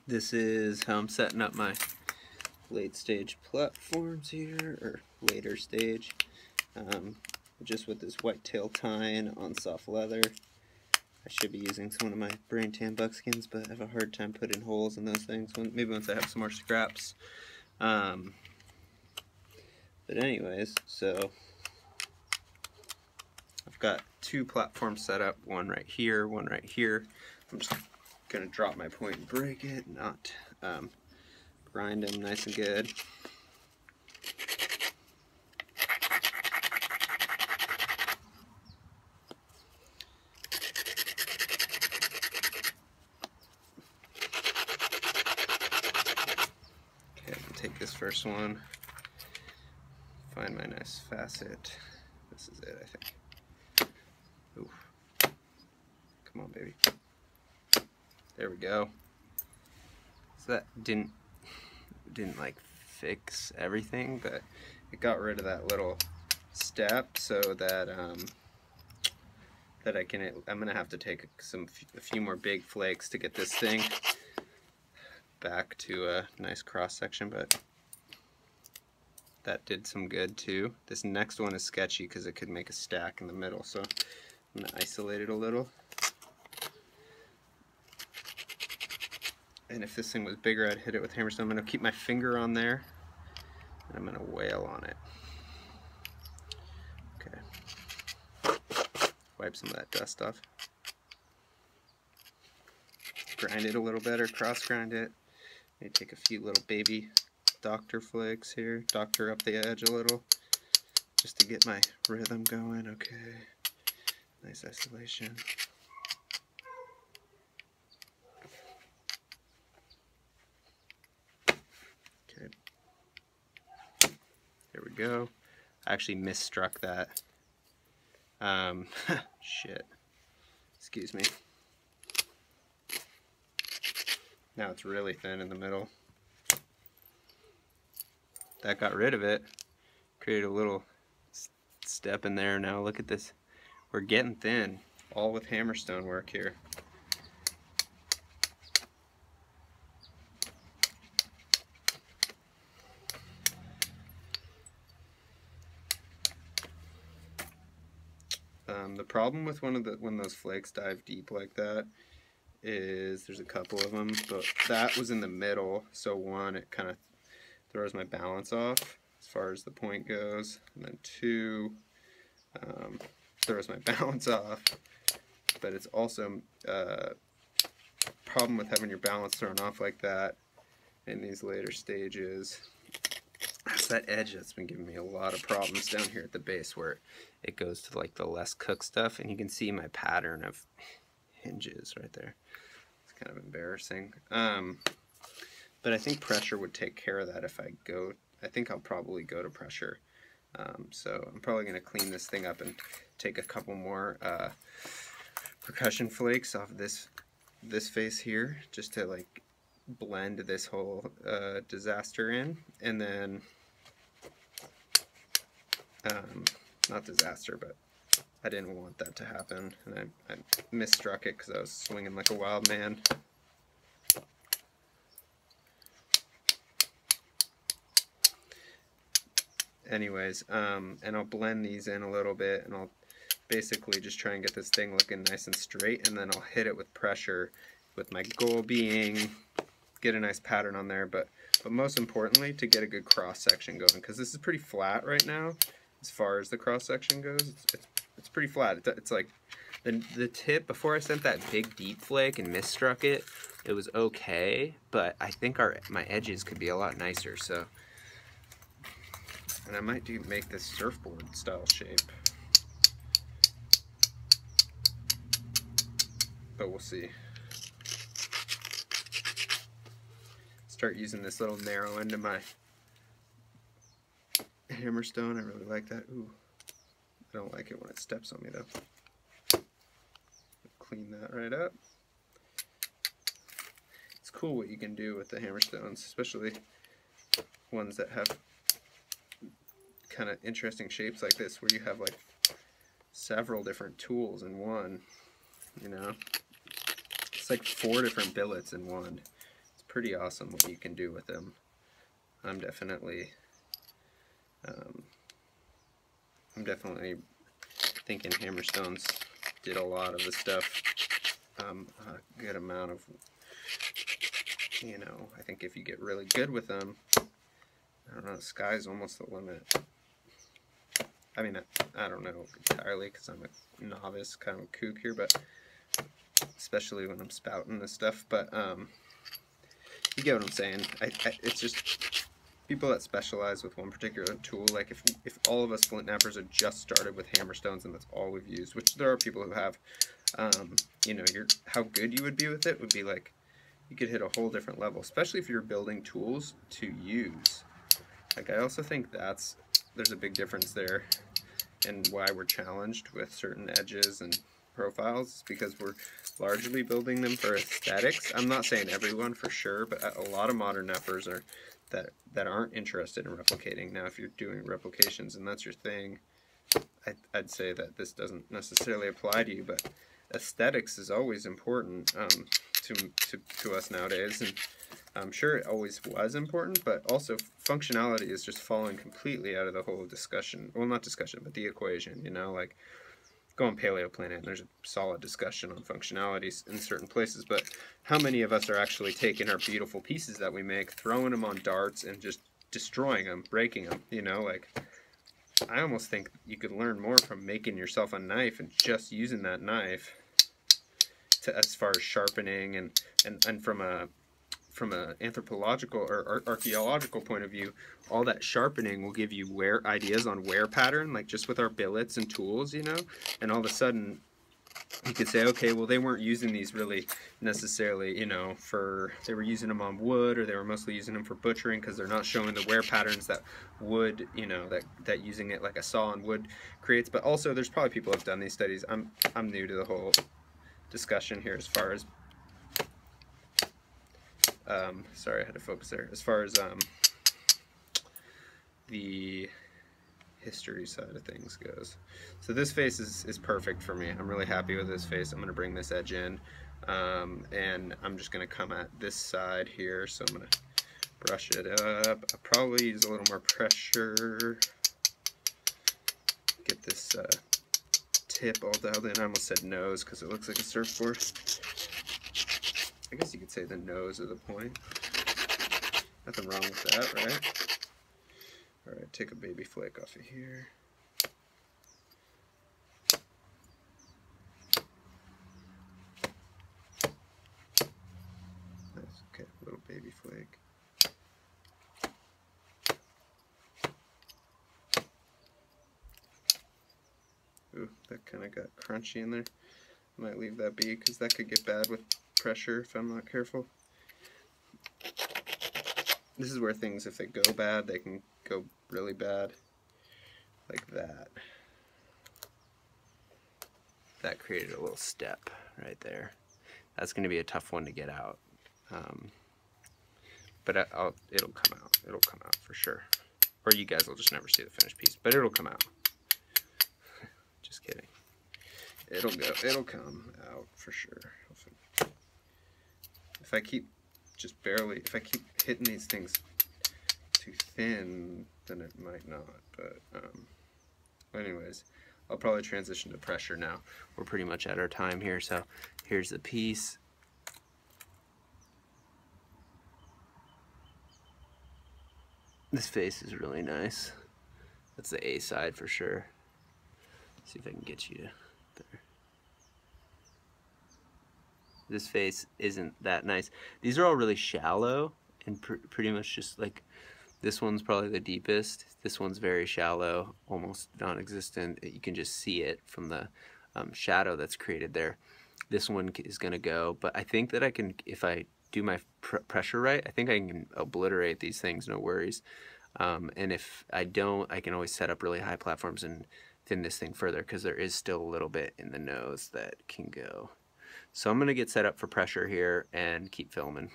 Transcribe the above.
This is how I'm setting up my late stage platforms here, or later stage. Just with this whitetail tine on soft leather. I should be using some of my brain tan buckskins, but I have a hard time putting holes in those things. Maybe once I have some more scraps. But anyways, so I've got two platforms set up, one right here, one right here. I'm just gonna drop my point and break it, not grind them nice and good. Okay, I'm gonna take this first one, find my nice facet. This is it, I think. Ooh. Come on, baby. There we go. So that didn't like fix everything, but it got rid of that little step so that I'm gonna have to take a few more big flakes to get this thing back to a nice cross section, but that did some good too. This next one is sketchy because it could make a stack in the middle, so I'm gonna isolate it a little. And if this thing was bigger, I'd hit it with hammerstone. I'm gonna keep my finger on there and I'm gonna wail on it. Okay. Wipe some of that dust off. Grind it a little better, cross grind it. Maybe take a few little baby doctor flakes here, doctor up the edge a little, just to get my rhythm going. Okay, nice isolation. Okay, there we go. I actually misstruck that. Shit. Excuse me. Now it's really thin in the middle. That got rid of it. Created a little step in there. Now look at this. We're getting thin. All with hammerstone work here. The problem with when those flakes dive deep like that is there's a couple of them, but that was in the middle, so one, it kind of throws my balance off as far as the point goes, and then two, throws my balance off, but it's also a problem with having your balance thrown off like that in these later stages. That's that edge that's been giving me a lot of problems down here at the base, where it goes to like the less cooked stuff, and you can see my pattern of hinges right there. It's kind of embarrassing. But I think pressure would take care of that if I go. I think I'll probably go to pressure. So I'm probably going to clean this thing up and take a couple more percussion flakes off of this face here, just to like blend this whole disaster in, and then not disaster, but I didn't want that to happen, and I misstruck it because I was swinging like a wild man. Anyways, and I'll blend these in a little bit, and I'll basically just try and get this thing looking nice and straight, and then I'll hit it with pressure, with my goal being get a nice pattern on there, but most importantly, to get a good cross section going, because this is pretty flat right now as far as the cross section goes. It's pretty flat. It's like the tip, before I sent that big deep flake and misstruck it, it was okay, but I think my edges could be a lot nicer. So, and I might make this surfboard style shape, but we'll see. Start using this little narrow end of my hammerstone. I really like that. Ooh, I don't like it when it steps on me though. Clean that right up. It's cool what you can do with the hammerstones, especially ones that have kind of interesting shapes like this, where you have like several different tools in one, you know. It's like 4 different billets in one. pretty awesome what you can do with them. I'm definitely thinking Hammerstones did a lot of the stuff. A good amount of, you know, I think if you get really good with them, I don't know, the sky's almost the limit. I mean, I don't know entirely because I'm a novice, kind of a kook here, but especially when I'm spouting this stuff, but you get what I'm saying. It's just people that specialize with one particular tool. Like if all of us flint knappers had just started with Hammerstones and that's all we've used, which there are people who have, you know, how good you would be with it would be like you could hit a whole different level, especially if you're building tools to use. Like I also think there's a big difference there, and why we're challenged with certain edges and profiles, because we're largely building them for aesthetics. I'm not saying everyone for sure, but a lot of modern knappers are that aren't interested in replicating. Now if you're doing replications and that's your thing, I'd say that this doesn't necessarily apply to you, but aesthetics is always important to us nowadays, and I'm sure it always was important, but also functionality is just falling completely out of the whole discussion. Well, not discussion, but the equation, you know, like go on Paleo Planet and there's a solid discussion on functionalities in certain places, but how many of us are actually taking our beautiful pieces that we make, throwing them on darts and just destroying them, breaking them, you know, like I almost think you could learn more from making yourself a knife and just using that knife as far as sharpening and from a anthropological or archaeological point of view, all that sharpening will give you ideas on wear pattern, like just with our billets and tools, you know, and all of a sudden you could say, okay, well they weren't using these really necessarily, you know, they were using them on wood, or they were mostly using them for butchering because they're not showing the wear patterns that wood, you know, that using it like a saw on wood creates. But also there's probably people who have done these studies. I'm new to the whole discussion here as far as sorry, I had to focus there. As far as the history side of things goes. So this face is perfect for me. I'm really happy with this face. I'm going to bring this edge in, and I'm just going to come at this side here. So I'm going to brush it up. I'll probably use a little more pressure. Get this tip all dialed in. I almost said nose because it looks like a surfboard. I guess you could say the nose of the point. Nothing wrong with that, right? Alright, take a baby flake off of here. Nice, okay, little baby flake. Ooh, that kind of got crunchy in there. I might leave that be because that could get bad with pressure if I'm not careful. This is where things, if they go bad, they can go really bad, like that. That created a little step right there. That's going to be a tough one to get out, but it'll come out. It'll come out for sure. Or you guys will just never see the finished piece, but it'll come out. Just kidding. It'll come out for sure. If I keep if I keep hitting these things too thin, then it might not, but anyways, I'll probably transition to pressure now. We're pretty much at our time here, so here's the piece. This face is really nice. That's the A side for sure. Let's see if I can get you there. This face isn't that nice. These are all really shallow and pretty much just like, this one's probably the deepest. This one's very shallow, almost non-existent. You can just see it from the shadow that's created there. This one is gonna go, but I think that I can, if I do my pressure right, I think I can obliterate these things, no worries. And if I don't, I can always set up really high platforms and thin this thing further, because there is still a little bit in the nose that can go. So I'm going to get set up for pressure here and keep filming.